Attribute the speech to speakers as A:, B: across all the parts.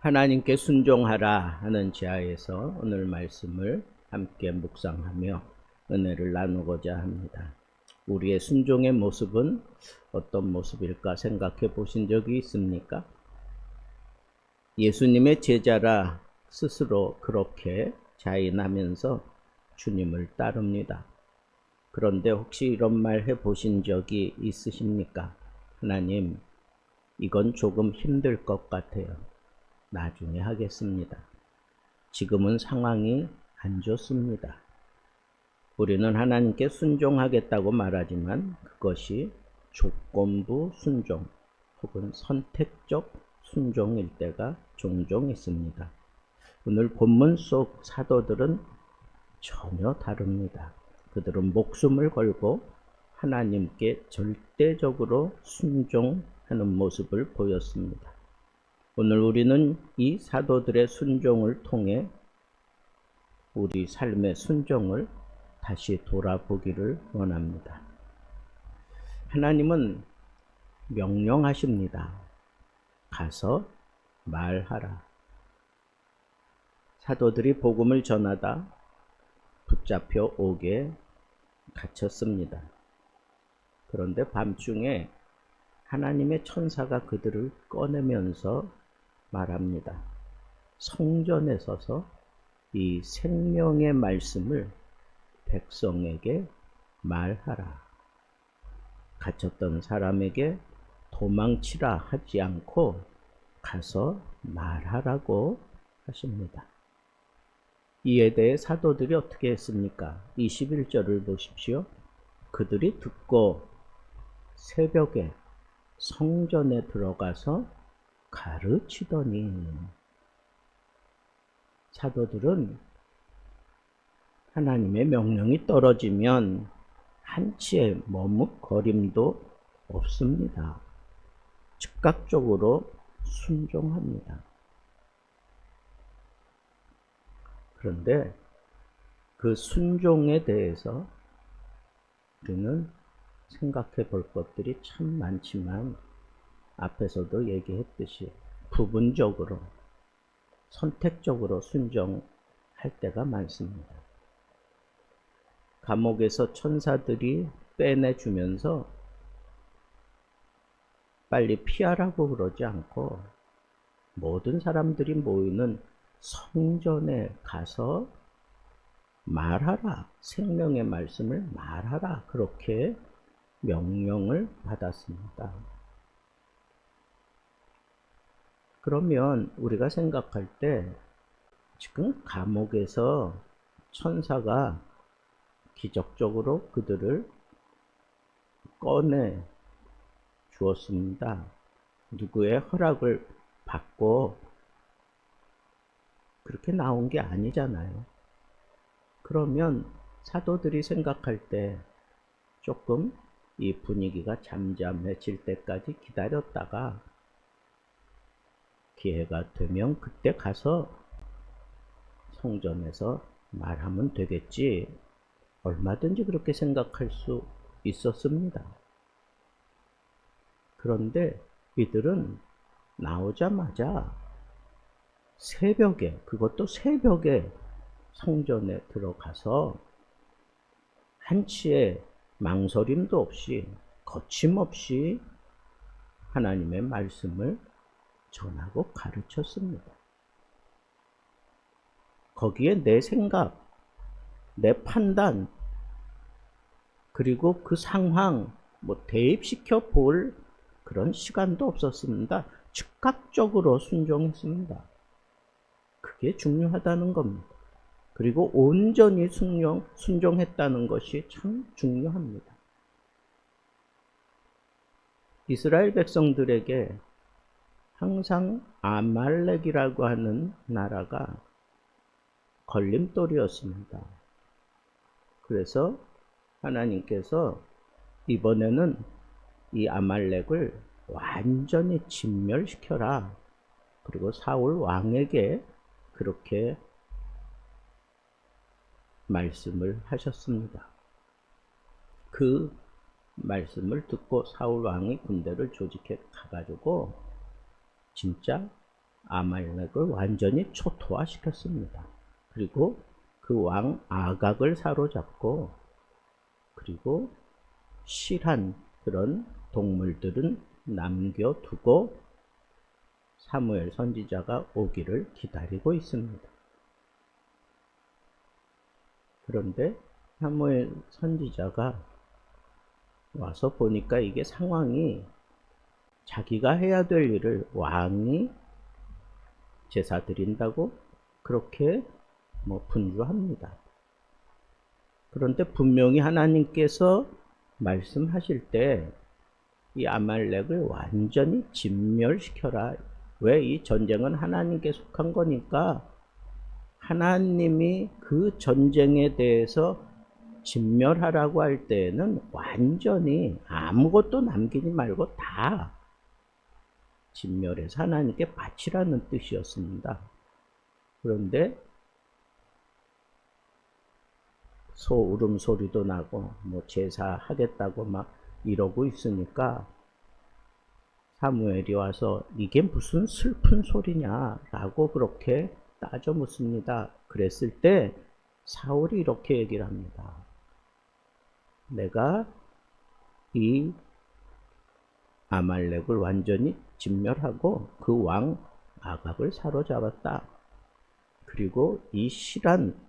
A: 하나님께 순종하라 하는 지하에서 오늘 말씀을 함께 묵상하며 은혜를 나누고자 합니다. 우리의 순종의 모습은 어떤 모습일까 생각해 보신 적이 있습니까? 예수님의 제자라 스스로 그렇게 자인하면서 주님을 따릅니다. 그런데 혹시 이런 말 해보신 적이 있으십니까? 하나님, 이건 조금 힘들 것 같아요. 나중에 하겠습니다. 지금은 상황이 안 좋습니다. 우리는 하나님께 순종하겠다고 말하지만 그것이 조건부 순종 혹은 선택적 순종일 때가 종종 있습니다. 오늘 본문 속 사도들은 전혀 다릅니다. 그들은 목숨을 걸고 하나님께 절대적으로 순종하는 모습을 보였습니다. 오늘 우리는 이 사도들의 순종을 통해 우리 삶의 순종을 다시 돌아보기를 원합니다. 하나님은 명령하십니다. 가서 말하라. 사도들이 복음을 전하다 붙잡혀 옥에 갇혔습니다. 그런데 밤중에 하나님의 천사가 그들을 꺼내면서 말합니다. 성전에 서서 이 생명의 말씀을 백성에게 말하라. 갇혔던 사람에게 도망치라 하지 않고 가서 말하라고 하십니다. 이에 대해 사도들이 어떻게 했습니까? 21절을 보십시오. 그들이 듣고 새벽에 성전에 들어가서 가르치더니, 사도들은 하나님의 명령이 떨어지면 한치의 머뭇거림도 없습니다. 즉각적으로 순종합니다. 그런데 그 순종에 대해서 우리는 생각해 볼 것들이 참 많지만 앞에서도 얘기했듯이 부분적으로 선택적으로 순종할 때가 많습니다. 감옥에서 천사들이 빼내주면서 빨리 피하라고 그러지 않고 모든 사람들이 모이는 성전에 가서 말하라, 생명의 말씀을 말하라, 그렇게 명령을 받았습니다. 그러면 우리가 생각할 때 지금 감옥에서 천사가 기적적으로 그들을 꺼내 주었습니다. 누구의 허락을 받고 그렇게 나온 게 아니잖아요. 그러면 사도들이 생각할 때 조금 이 분위기가 잠잠해질 때까지 기다렸다가 기회가 되면 그때 가서 성전에서 말하면 되겠지, 얼마든지 그렇게 생각할 수 있었습니다. 그런데 이들은 나오자마자 새벽에, 그것도 새벽에 성전에 들어가서 한치의 망설임도 없이 거침없이 하나님의 말씀을 전하고 가르쳤습니다. 거기에 내 생각, 내 판단, 그리고 그 상황 대입시켜 볼 그런 시간도 없었습니다. 즉각적으로 순종했습니다. 그게 중요하다는 겁니다. 그리고 온전히 순종했다는 것이 참 중요합니다. 이스라엘 백성들에게 항상 아말렉이라고 하는 나라가 걸림돌이었습니다. 그래서 하나님께서 이번에는 이 아말렉을 완전히 진멸시켜라. 그리고 사울 왕에게 그렇게 말씀을 하셨습니다. 그 말씀을 듣고 사울 왕이 군대를 조직해 가가지고 진짜 아말렉을 완전히 초토화시켰습니다. 그리고 그 왕 아각을 사로잡고, 그리고 실한 그런 동물들은 남겨두고 사무엘 선지자가 오기를 기다리고 있습니다. 그런데 사무엘 선지자가 와서 보니까 이게 상황이 자기가 해야 될 일을 왕이 제사 드린다고 그렇게 분주합니다. 그런데 분명히 하나님께서 말씀하실 때 이 아말렉을 완전히 진멸시켜라. 왜? 이 전쟁은 하나님께 속한 거니까 하나님이 그 전쟁에 대해서 진멸하라고 할 때에는 완전히 아무것도 남기지 말고 다 진멸해서 하나님께 바치라는 뜻이었습니다. 그런데 소 울음소리도 나고 제사하겠다고 막 이러고 있으니까 사무엘이 와서 이게 무슨 슬픈 소리냐 라고 그렇게 따져 묻습니다. 그랬을 때 사울이 이렇게 얘기를 합니다. 내가 이 아말렉을 완전히 진멸하고 그 왕 아각을 사로잡았다. 그리고 이 실한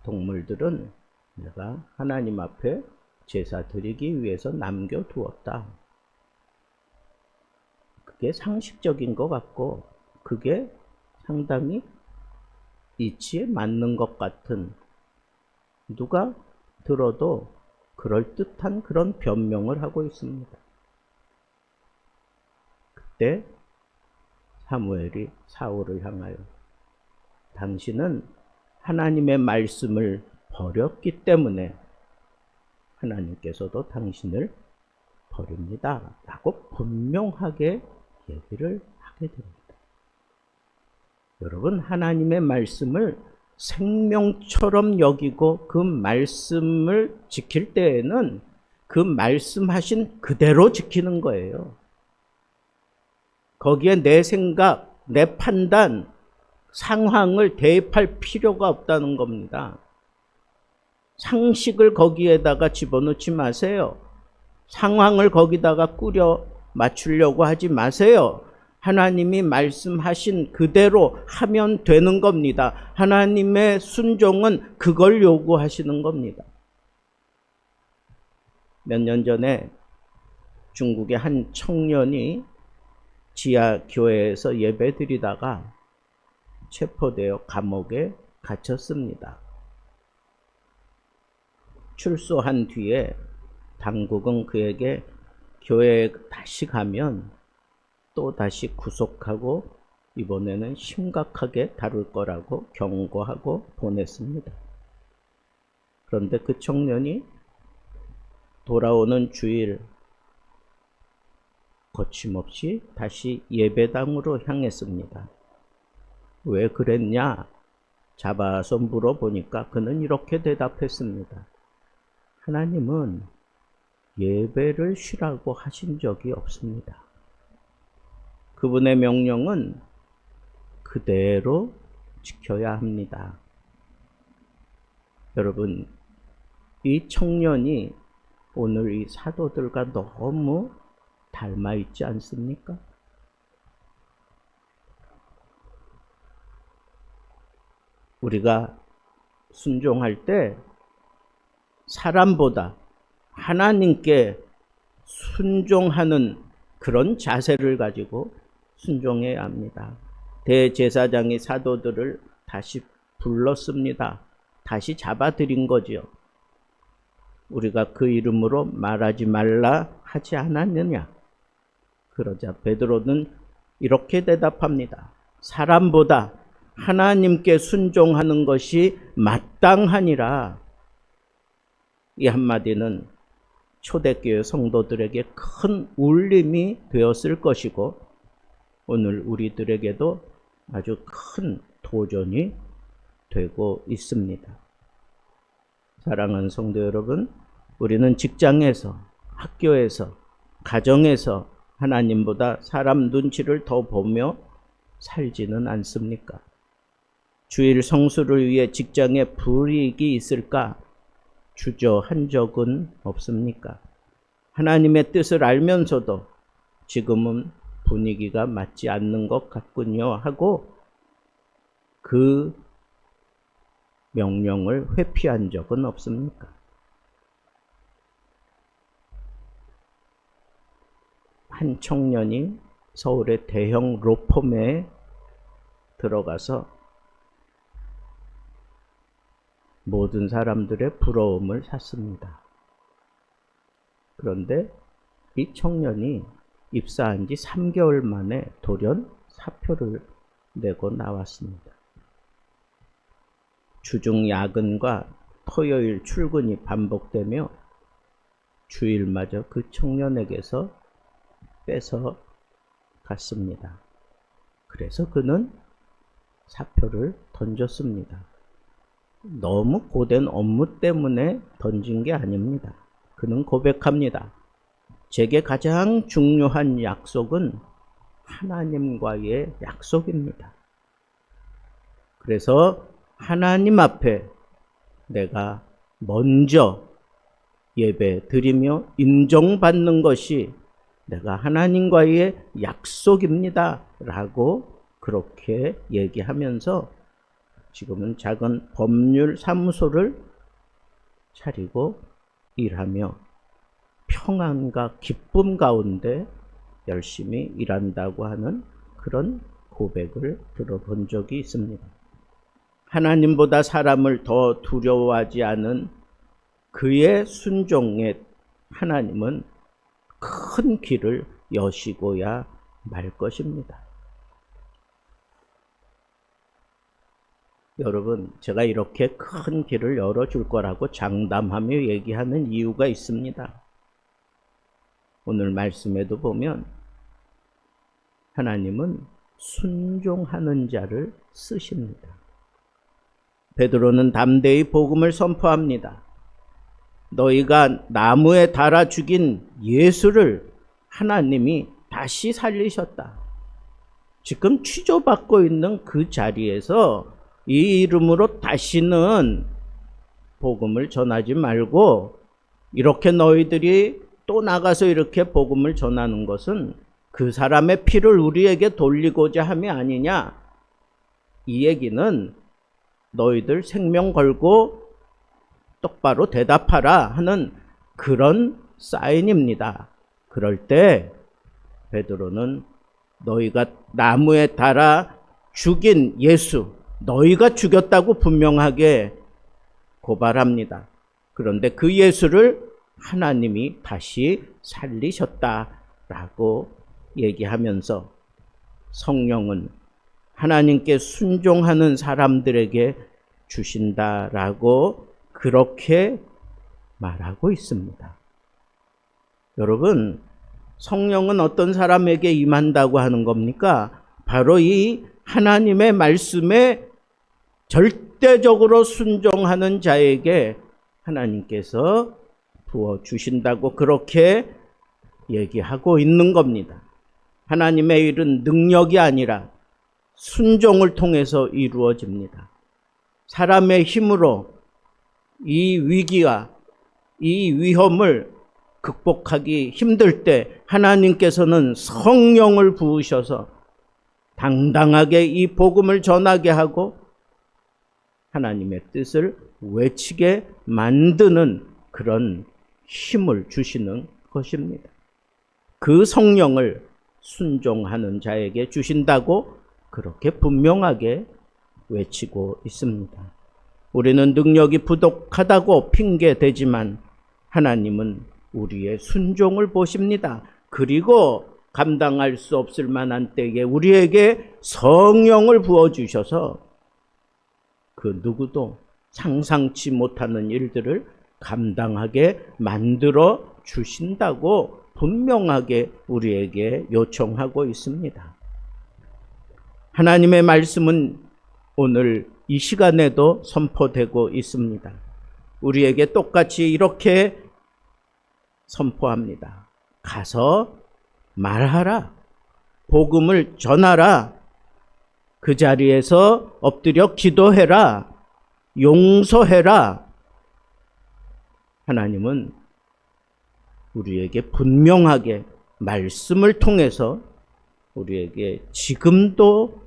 A: 동물들은 내가 하나님 앞에 제사 드리기 위해서 남겨두었다. 그게 상식적인 것 같고 그게 상당히 이치에 맞는 것 같은, 누가 들어도 그럴듯한 그런 변명을 하고 있습니다. 그때 사무엘이 사울을 향하여 당신은 하나님의 말씀을 버렸기 때문에 하나님께서도 당신을 버립니다 라고 분명하게 얘기를 하게 됩니다. 여러분, 하나님의 말씀을 생명처럼 여기고 그 말씀을 지킬 때에는 그 말씀하신 그대로 지키는 거예요. 거기에 내 생각, 내 판단, 상황을 대입할 필요가 없다는 겁니다. 상식을 거기에다가 집어넣지 마세요. 상황을 거기다가 꾸려 맞추려고 하지 마세요. 하나님이 말씀하신 그대로 하면 되는 겁니다. 하나님의 순종은 그걸 요구하시는 겁니다. 몇 년 전에 중국의 한 청년이 지하 교회에서 예배 드리다가 체포되어 감옥에 갇혔습니다. 출소한 뒤에 당국은 그에게 교회에 다시 가면 또 다시 구속하고 이번에는 심각하게 다룰 거라고 경고하고 보냈습니다. 그런데 그 청년이 돌아오는 주일 거침없이 다시 예배당으로 향했습니다. 왜 그랬냐? 잡아서 물어보니까 그는 이렇게 대답했습니다. 하나님은 예배를 쉬라고 하신 적이 없습니다. 그분의 명령은 그대로 지켜야 합니다. 여러분, 이 청년이 오늘 이 사도들과 너무 닮아 있지 않습니까? 우리가 순종할 때 사람보다 하나님께 순종하는 그런 자세를 가지고 순종해야 합니다. 대제사장이 사도들을 다시 불렀습니다. 다시 잡아들인 거지요. 우리가 그 이름으로 말하지 말라 하지 않았느냐? 그러자 베드로는 이렇게 대답합니다. 사람보다 하나님께 순종하는 것이 마땅하니라. 이 한마디는 초대교회 성도들에게 큰 울림이 되었을 것이고 오늘 우리들에게도 아주 큰 도전이 되고 있습니다. 사랑하는 성도 여러분, 우리는 직장에서, 학교에서, 가정에서 하나님보다 사람 눈치를 더 보며 살지는 않습니까? 주일 성수를 위해 직장에 불이익이 있을까? 주저한 적은 없습니까? 하나님의 뜻을 알면서도 지금은 분위기가 맞지 않는 것 같군요 하고 그 명령을 회피한 적은 없습니까? 한 청년이 서울의 대형 로펌에 들어가서 모든 사람들의 부러움을 샀습니다. 그런데 이 청년이 입사한 지 3개월 만에 돌연 사표를 내고 나왔습니다. 주중 야근과 토요일 출근이 반복되며 주일마저 그 청년에게서 뺏어 갔습니다. 그래서 그는 사표를 던졌습니다. 너무 고된 업무 때문에 던진 게 아닙니다. 그는 고백합니다. 제게 가장 중요한 약속은 하나님과의 약속입니다. 그래서 하나님 앞에 내가 먼저 예배 드리며 인정받는 것이 내가 하나님과의 약속입니다. 라고 그렇게 얘기하면서 지금은 작은 법률 사무소를 차리고 일하며 평안과 기쁨 가운데 열심히 일한다고 하는 그런 고백을 들어본 적이 있습니다. 하나님보다 사람을 더 두려워하지 않은 그의 순종에 하나님은 큰 길을 여시고야 말 것입니다. 여러분, 제가 이렇게 큰 길을 열어줄 거라고 장담하며 얘기하는 이유가 있습니다. 오늘 말씀에도 보면 하나님은 순종하는 자를 쓰십니다. 베드로는 담대히 복음을 선포합니다. 너희가 나무에 달아 죽인 예수를 하나님이 다시 살리셨다. 지금 취조받고 있는 그 자리에서 이 이름으로 다시는 복음을 전하지 말고 이렇게 너희들이 또 나가서 이렇게 복음을 전하는 것은 그 사람의 피를 우리에게 돌리고자 함이 아니냐. 이 얘기는 너희들 생명 걸고 똑바로 대답하라 하는 그런 사인입니다. 그럴 때 베드로는 너희가 나무에 달아 죽인 예수, 너희가 죽였다고 분명하게 고발합니다. 그런데 그 예수를 하나님이 다시 살리셨다라고 얘기하면서 성령은 하나님께 순종하는 사람들에게 주신다라고 그렇게 말하고 있습니다. 여러분, 성령은 어떤 사람에게 임한다고 하는 겁니까? 바로 이 하나님의 말씀에 절대적으로 순종하는 자에게 하나님께서 부어주신다고 그렇게 얘기하고 있는 겁니다. 하나님의 일은 능력이 아니라 순종을 통해서 이루어집니다. 사람의 힘으로 이 위기와 이 위험을 극복하기 힘들 때 하나님께서는 성령을 부으셔서 당당하게 이 복음을 전하게 하고 하나님의 뜻을 외치게 만드는 그런 힘을 주시는 것입니다. 그 성령을 순종하는 자에게 주신다고 그렇게 분명하게 외치고 있습니다. 우리는 능력이 부족하다고 핑계대지만 하나님은 우리의 순종을 보십니다. 그리고 감당할 수 없을 만한 때에 우리에게 성령을 부어주셔서 그 누구도 상상치 못하는 일들을 감당하게 만들어 주신다고 분명하게 우리에게 요청하고 있습니다. 하나님의 말씀은 오늘 이 시간에도 선포되고 있습니다. 우리에게 똑같이 이렇게 선포합니다. 가서 말하라. 복음을 전하라. 그 자리에서 엎드려 기도해라, 용서해라. 하나님은 우리에게 분명하게 말씀을 통해서 우리에게 지금도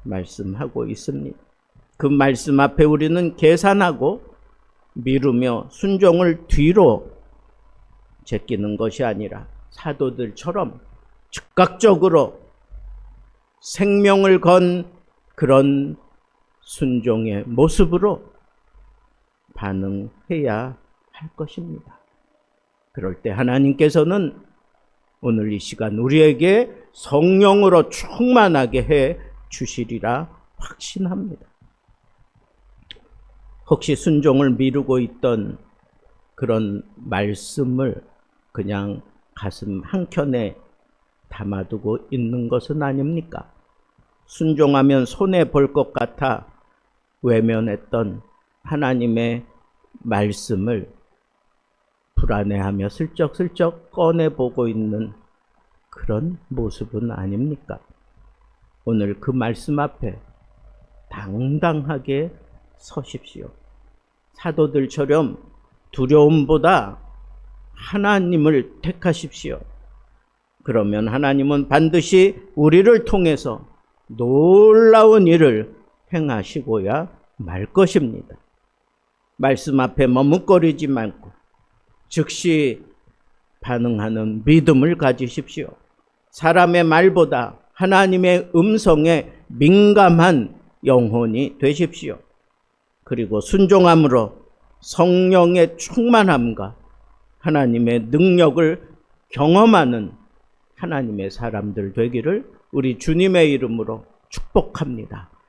A: 말씀하고 있습니다. 그 말씀 앞에 우리는 계산하고 미루며 순종을 뒤로 제끼는 것이 아니라 사도들처럼 즉각적으로 생명을 건 그런 순종의 모습으로 반응해야 할 것입니다. 그럴 때 하나님께서는 오늘 이 시간 우리에게 성령으로 충만하게 해 주시리라 확신합니다. 혹시 순종을 미루고 있던 그런 말씀을 그냥 가슴 한켠에 담아두고 있는 것은 아닙니까? 순종하면 손해볼 것 같아 외면했던 하나님의 말씀을 불안해하며 슬쩍슬쩍 꺼내보고 있는 그런 모습은 아닙니까? 오늘 그 말씀 앞에 당당하게 서십시오. 사도들처럼 두려움보다 하나님을 택하십시오. 그러면 하나님은 반드시 우리를 통해서 놀라운 일을 행하시고야 말 것입니다. 말씀 앞에 머뭇거리지 말고 즉시 반응하는 믿음을 가지십시오. 사람의 말보다 하나님의 음성에 민감한 영혼이 되십시오. 그리고 순종함으로 성령의 충만함과 하나님의 능력을 경험하는 하나님의 사람들 되기를 우리 주님의 이름으로 축복합니다.